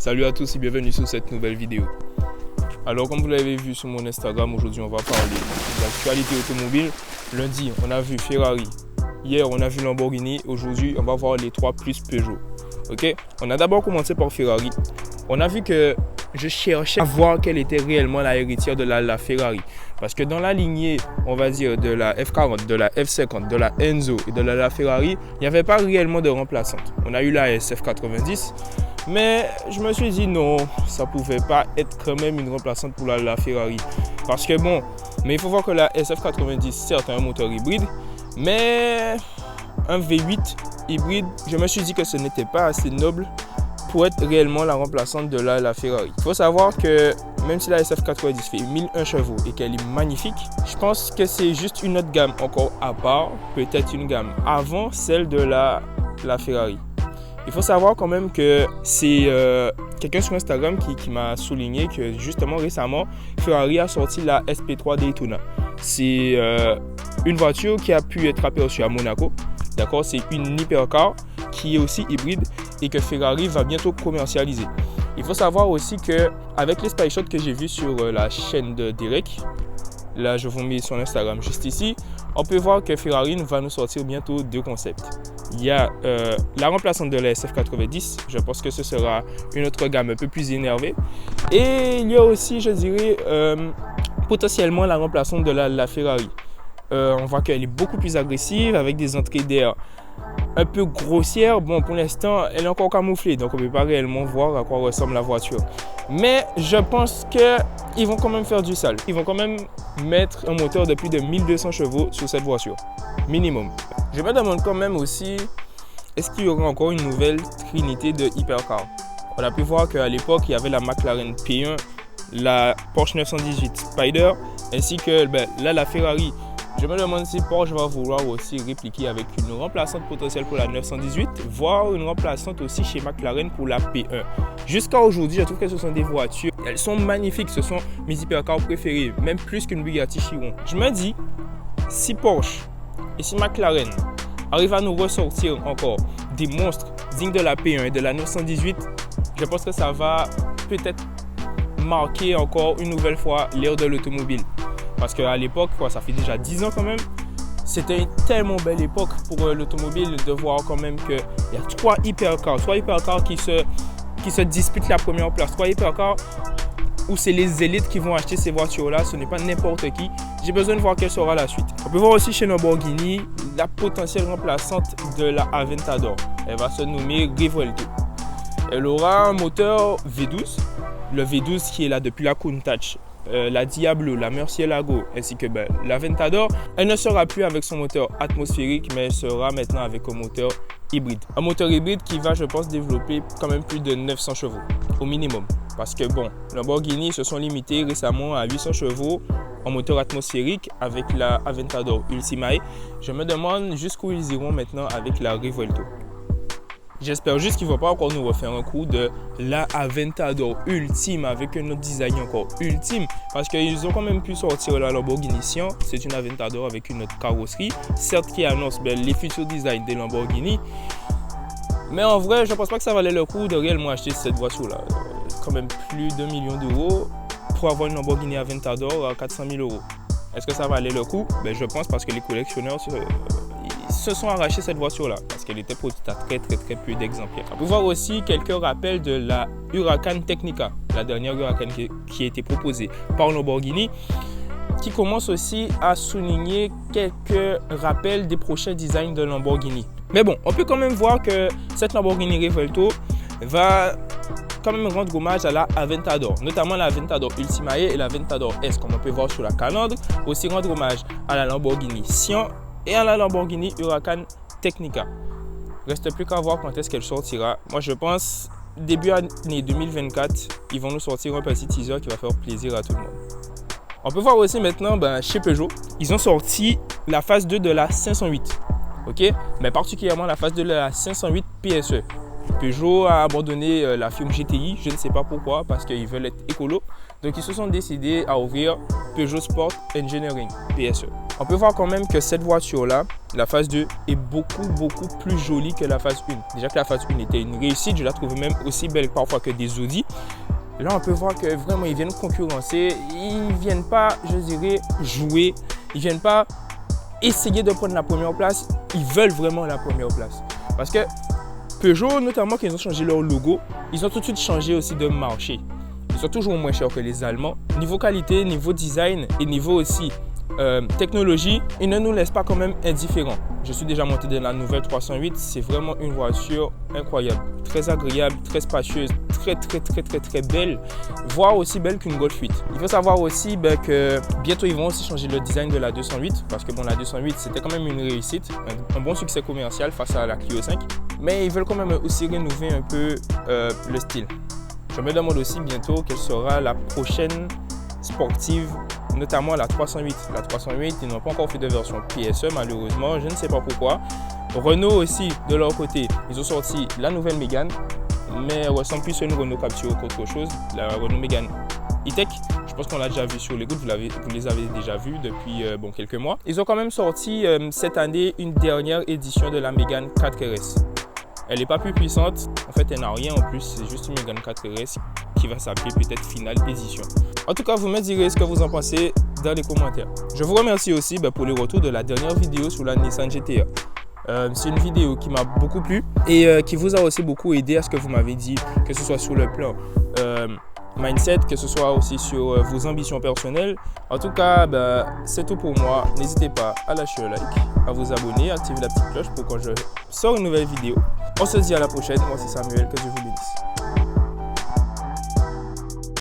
Salut à tous et bienvenue sur cette nouvelle vidéo. Alors comme vous l'avez vu sur mon Instagram, aujourd'hui on va parler de l'actualité automobile. Lundi on a vu Ferrari, hier on a vu Lamborghini, aujourd'hui on va voir les 3 plus Peugeot. Ok, on a d'abord commencé par Ferrari. On a vu que je cherchais à voir quelle était réellement la héritière de la Ferrari. Parce que dans la lignée, on va dire, de la F40, de la F50, de la Enzo et de la Ferrari, il n'y avait pas réellement de remplaçante. On a eu la SF90, mais je me suis dit non, ça ne pouvait pas être quand même une remplaçante pour la Ferrari. Parce que bon, mais il faut voir que la SF90, certes, a un moteur hybride, mais un V8 hybride, je me suis dit que ce n'était pas assez noble pour être réellement la remplaçante de la Ferrari. Il faut savoir que même si la SF90 fait 1001 chevaux et qu'elle est magnifique, je pense que c'est juste une autre gamme encore à part, peut-être une gamme avant celle de la Ferrari. Il faut savoir quand même que c'est quelqu'un sur Instagram qui m'a souligné que justement récemment, Ferrari a sorti la SP3 Daytona. C'est une voiture qui a pu être aperçue à Monaco. D'accord, c'est une hypercar qui est aussi hybride et que Ferrari va bientôt commercialiser. Il faut savoir aussi qu'avec les spy shots que j'ai vus sur la chaîne de Derek, là je vous mets son Instagram juste ici, on peut voir que Ferrari va nous sortir bientôt 2 concepts. Il y a la remplaçante de la SF90, je pense que ce sera une autre gamme un peu plus énervée. Et il y a aussi, je dirais, potentiellement la remplaçante de la Ferrari. On voit qu'elle est beaucoup plus agressive avec des entrées d'air un peu grossières. Bon, pour l'instant, elle est encore camouflée, donc on ne peut pas réellement voir à quoi ressemble la voiture. Mais je pense qu'ils vont quand même faire du sale. Ils vont quand même mettre un moteur de plus de 1200 chevaux sur cette voiture, minimum. Je me demande quand même aussi, est-ce qu'il y aura encore une nouvelle trinité de hypercar? On a pu voir qu'à l'époque, il y avait la McLaren P1, la Porsche 918 Spider, ainsi que la Ferrari. Je me demande si Porsche va vouloir aussi répliquer avec une remplaçante potentielle pour la 918, voire une remplaçante aussi chez McLaren pour la P1. Jusqu'à aujourd'hui, je trouve que ce sont des voitures, elles sont magnifiques, ce sont mes hypercars préférés, même plus qu'une Bugatti Chiron. Je me dis, si Porsche et si McLaren arrivent à nous ressortir encore des monstres dignes de la P1 et de la 918, je pense que ça va peut-être marquer encore une nouvelle fois l'ère de l'automobile. Parce qu'à l'époque, ça fait déjà 10 ans quand même, c'était une tellement belle époque pour l'automobile de voir quand même qu'il y a 3 hypercars qui se disputent la première place, 3 hypercars où c'est les élites qui vont acheter ces voitures-là, ce n'est pas n'importe qui. J'ai besoin de voir quelle sera la suite. On peut voir aussi chez Lamborghini la potentielle remplaçante de la Aventador. Elle va se nommer Revuelto. Elle aura un moteur V12, le V12 qui est là depuis la Countach. La Diablo, la Murcielago ainsi que l'Aventador, elle ne sera plus avec son moteur atmosphérique, mais elle sera maintenant avec un moteur hybride. Un moteur hybride qui va, je pense, développer quand même plus de 900 chevaux au minimum. Parce que bon, Lamborghini se sont limités récemment à 800 chevaux en moteur atmosphérique avec la Aventador Ultimae. Je me demande jusqu'où ils iront maintenant avec la Revuelto. J'espère juste qu'ils ne vont pas encore nous refaire un coup de la Aventador Ultime avec un autre design encore ultime. Parce qu'ils ont quand même pu sortir la Lamborghini Sian. C'est une Aventador avec une autre carrosserie. Certes qui annonce les futurs designs des Lamborghini. Mais en vrai, je ne pense pas que ça valait le coup de réellement acheter cette voiture-là. Quand même plus de 1 million d'euros pour avoir une Lamborghini Aventador à 400 000 euros. Est-ce que ça valait le coup? Je pense parce que les collectionneurs se sont arrachés cette voiture-là parce qu'elle était produite à très peu d'exemplaires. On peut voir aussi quelques rappels de la Huracan Technica, la dernière Huracan qui a été proposée par Lamborghini, qui commence aussi à souligner quelques rappels des prochains designs de Lamborghini. Mais bon, on peut quand même voir que cette Lamborghini Revuelto va quand même rendre hommage à la Aventador, notamment la Aventador Ultimae et la Aventador S, comme on peut voir sur la calandre. Aussi rendre hommage à la Lamborghini Sian et à la Lamborghini Huracan Technica. Reste plus qu'à voir quand est-ce qu'elle sortira. Moi je pense début année 2024, ils vont nous sortir un petit teaser qui va faire plaisir à tout le monde. On peut voir aussi maintenant chez Peugeot, ils ont sorti la phase 2 de la 508. Ok, mais particulièrement la phase 2 de la 508 PSE. Peugeot a abandonné la firme GTI, je ne sais pas pourquoi, parce qu'ils veulent être écolo. Donc ils se sont décidés à ouvrir Peugeot Sport Engineering, PSE. On peut voir quand même que cette voiture-là, la phase 2, est beaucoup plus jolie que la phase 1. Déjà que la phase 1 était une réussite, je la trouvais même aussi belle parfois que des Audi. Là, on peut voir que vraiment, ils viennent concurrencer. Ils ne viennent pas, je dirais, jouer. Ils ne viennent pas essayer de prendre la première place. Ils veulent vraiment la première place. Parce que Peugeot, notamment, quand ils ont changé leur logo, ils ont tout de suite changé aussi de marché. Ils sont toujours moins chers que les Allemands. Niveau qualité, niveau design et niveau aussi technologie, ils ne nous laissent pas quand même indifférents. Je suis déjà monté dans la nouvelle 308. C'est vraiment une voiture incroyable. Très agréable, très spacieuse, très belle, voire aussi belle qu'une Golf 8. Il faut savoir aussi que bientôt ils vont aussi changer le design de la 208 parce que bon, la 208 c'était quand même une réussite, un bon succès commercial face à la Clio 5, mais ils veulent quand même aussi rénover un peu le style. Je me demande aussi bientôt quelle sera la prochaine sportive, notamment la 308. La 308, ils n'ont pas encore fait de version PSE malheureusement, je ne sais pas pourquoi. Renault aussi, de leur côté, ils ont sorti la nouvelle Mégane, mais elle ressemble plus à une Renault Capture qu'autre chose, la Renault Mégane E-Tech. Je pense qu'on l'a déjà vu sur les routes, vous les avez déjà vus depuis quelques mois. Ils ont quand même sorti cette année une dernière édition de la Mégane 4RS. Elle n'est pas plus puissante, en fait elle n'a rien en plus, c'est juste une Mégane 4RS qui va s'appeler peut-être Finale Édition. En tout cas, vous me direz ce que vous en pensez dans les commentaires. Je vous remercie aussi pour le retour de la dernière vidéo sur la Nissan GT-R. C'est une vidéo qui m'a beaucoup plu et qui vous a aussi beaucoup aidé à ce que vous m'avez dit, que ce soit sur le plan mindset, que ce soit aussi sur vos ambitions personnelles. En tout cas, c'est tout pour moi. N'hésitez pas à lâcher un like, à vous abonner, à activer la petite cloche pour quand je sors une nouvelle vidéo. On se dit à la prochaine. Moi c'est Samuel, que Dieu vous bénisse.